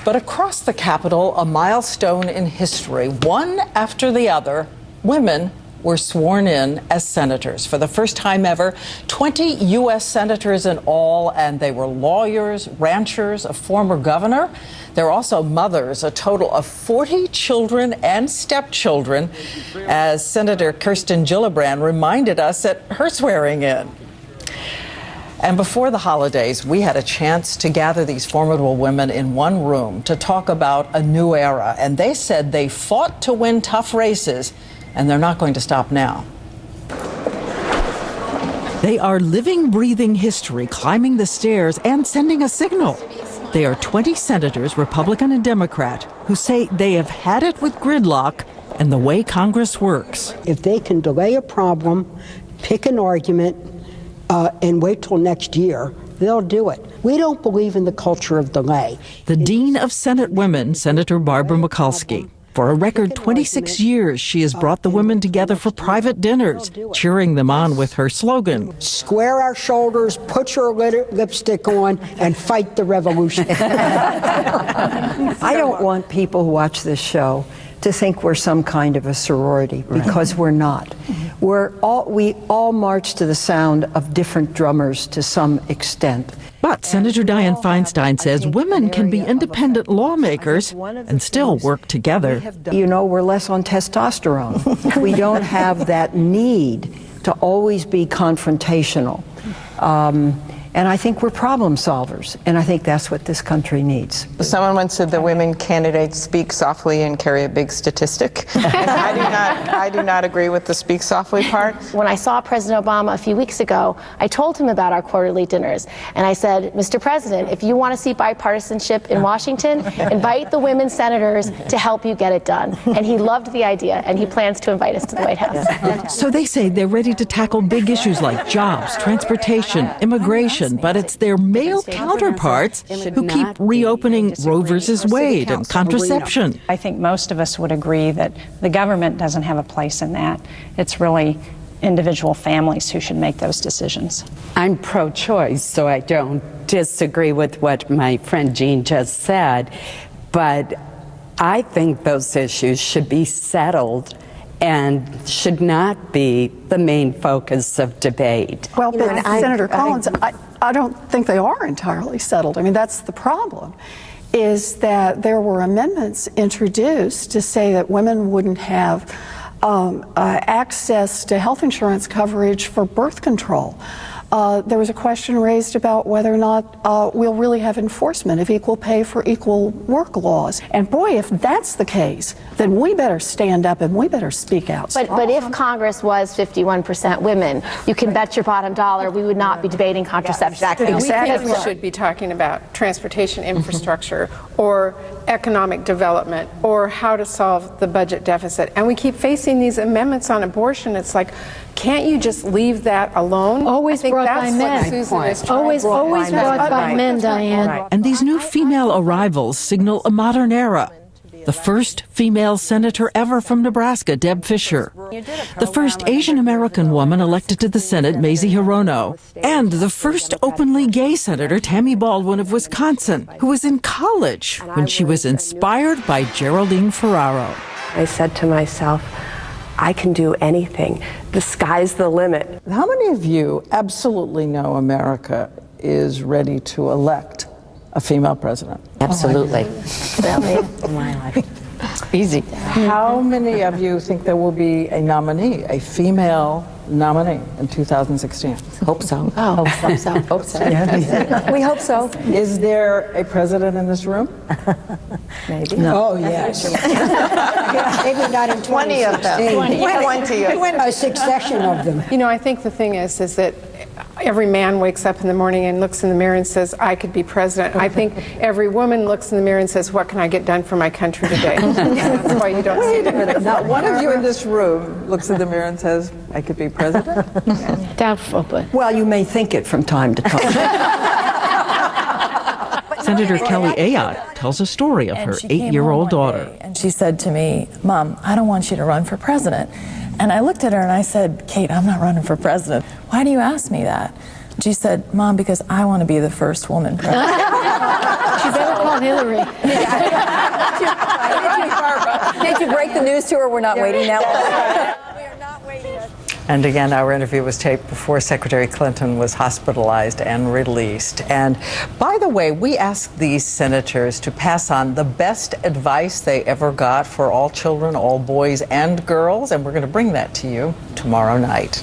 But across the Capitol, a milestone in history. One after the other, women were sworn in as senators. For the first time ever, 20 U.S. senators in all, and they were lawyers, ranchers, a former governor. They're also mothers, a total of 40 children and stepchildren, as Senator Kirsten Gillibrand reminded us at her swearing in. And before the holidays, we had a chance to gather these formidable women in one room to talk about a new era. And they said they fought to win tough races, and they're not going to stop now. They are living, breathing history, climbing the stairs and sending a signal. They are 20 senators, Republican and Democrat, who say they have had it with gridlock and the way Congress works. If they can delay a problem, pick an argument, and wait till next year, they'll do it. We don't believe in the culture of delay. The Dean of Senate Women, Senator Barbara Mikulski. For a record 26 years, she has brought the women together for private dinners, cheering them on with her slogan: square our shoulders, put your lipstick on, and fight the revolution. I don't want people who watch this show to think we're some kind of a sorority, because we're not. We all march to the sound of different drummers to some extent. But Senator Dianne Feinstein says women can be independent lawmakers and still work together. You know, we're less on testosterone. We don't have that need to always be confrontational. And I think we're problem solvers, and I think that's what this country needs. Someone once said the women candidates speak softly and carry a big statistic. And I do not agree with the speak softly part. When I saw President Obama a few weeks ago, I told him about our quarterly dinners. And I said, Mr. President, if you want to see bipartisanship in Washington, invite the women senators to help you get it done. And he loved the idea, and he plans to invite us to the White House. So they say they're ready to tackle big issues like jobs, transportation, immigration, but it's their male counterparts who keep reopening Roe versus Wade and contraception. I think most of us would agree that the government doesn't have a place in that. It's really individual families who should make those decisions. I'm pro-choice, so I don't disagree with what my friend Jean just said, but I think those issues should be settled and should not be the main focus of debate. Well, but Senator Collins, I don't think they are entirely settled. I mean, that's the problem, is that there were amendments introduced to say that women wouldn't have access to health insurance coverage for birth control. There was a question raised about whether or not we'll really have enforcement of equal pay for equal work laws. And boy, if that's the case, then we better stand up and we better speak out. But if Congress was 51% women, you can bet your bottom dollar we would not be debating contraception. Exactly. We think we should be talking about transportation infrastructure or economic development or how to solve the budget deficit. And we keep facing these amendments on abortion. It's like, can't you just leave that alone? Always brought by men. Always brought by men, Diane. And these new female arrivals signal a modern era. The first female senator ever from Nebraska, Deb Fischer. The first Asian American woman elected to the Senate, Mazie Hirono. And the first openly gay senator, Tammy Baldwin of Wisconsin, who was in college when she was inspired by Geraldine Ferraro. I said to myself, I can do anything. The sky's the limit. How many of you absolutely know America is ready to elect a female president? Absolutely. Easy. How many of you think there will be a nominee, a female nominee in 2016? Hope so. Oh, hope so. Hope so. Yeah. We hope so. Is there a president in this room? Maybe. No. Oh, yes. Maybe not in 20 of them. 20. A succession of them. You know, I think the thing is that every man wakes up in the morning and looks in the mirror and says, I could be president. I think every woman looks in the mirror and says, what can I get done for my country today? That's why you don't see it. Not one of you in this room looks in the mirror and says, I could be president? Doubtful, but. Well, you may think it from time to time. Senator Kelly Ayotte tells a story of her 8-year-old daughter. And she said to me, Mom, I don't want you to run for president. And I looked at her and I said, Kate, I'm not running for president. Why do you ask me that? She said, Mom, because I want to be the first woman president. She better call Hillary. Did you break the news to her? We're not waiting that long. And again, our interview was taped before Secretary Clinton was hospitalized and released. And by the way, we asked these senators to pass on the best advice they ever got for all children, all boys and girls, and we're going to bring that to you tomorrow night.